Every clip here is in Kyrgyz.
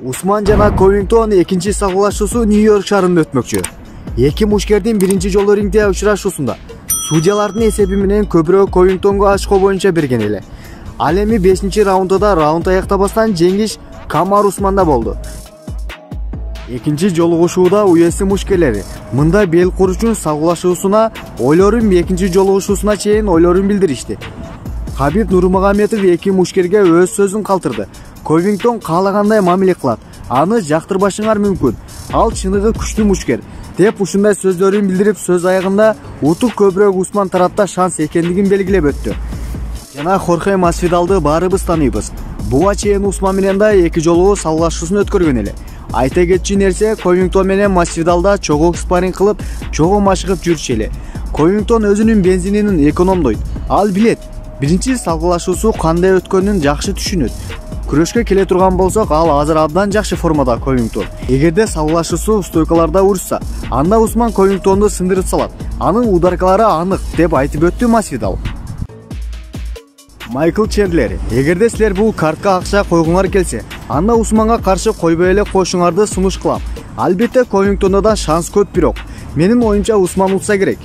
Усман жана Ковингтон экинчи салгылашуусу Нью-Йорк шаарында өтмөкчү. Эки мушкердин биринчи жолу рингде учурашуусунда судьялардын эсеби менен көбүрөөк Ковингтонго очко боюнча берген эле. Ал эми 5-раундда раунд аяктабастан жеңиш Камар Усманда болду. Экинчи жолугушууда UFC мушкерлери мында бел куручун салгылашуусуна ойлорун экинчи жолугушуусуна чейин ойлорун билдиришти. Хабиб Нурмагомедов эки мушкерге өз сөзүн калтырды. Ковингтон каалагандай мамиле кылат. Аны жактырбашыңар мүмкүн. Ал чыныгы күчтүү мушкер деп ушундай сөздөрүн билдирип, сөз аягында утук көбүрөөк Усман тарапта шанс экендигин белгилеп өттү. Жана Хорхе Масвидалды баарыбыз тааныйбыз. Буга чейин Усман менен да эки жолу салгылашуусун өткөргөн эле. Айта кетчү нерсе, Ковингтон менен Масвидалда чогуу спарринг кылып, чогуу машыгып жүрчү эле. Ковингтон өзүнүн бензинин экономдойт. Ал билет, биринчи салгылашуусу кандай өткөнүн жакшы түшүнөт. Күрөшкө келе турган болсок, ал азыр абдан жакшы формада Ковингтон. Эгерде салгылашуусу стойкаларда урушса, анда Усман Ковингтонду сындырып салат. Анын ударкалары анык деп айтып өттү Масвидал. Майкл Чендлер, эгерде силер бул картка акча койгуңар келсе, анда Усманга каршы койбой эле коюшуңарды сунуш кылам. Албетте Ковингтондо да шанс көп, бирок менин оюмча Усман утса керек.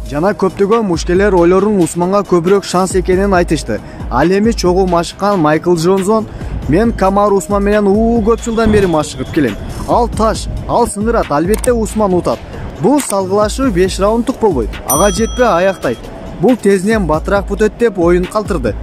Жана көптөгөн мушкерлер ойлорун Усманга көбүрөөк шанс экенин айтышты. Ал эми чогуу машыккан Майкл Джонсон: "Мен Камар Усман менен көп жылдан бери машыгып келем. Ал таш, ал сындырат, албетте Усман утат. Бул салгылашуу 5 раундтук болбойт. Ага жетпей аяктайт. Бул тезинен батыраак бүтөт" деп оюн калтырды.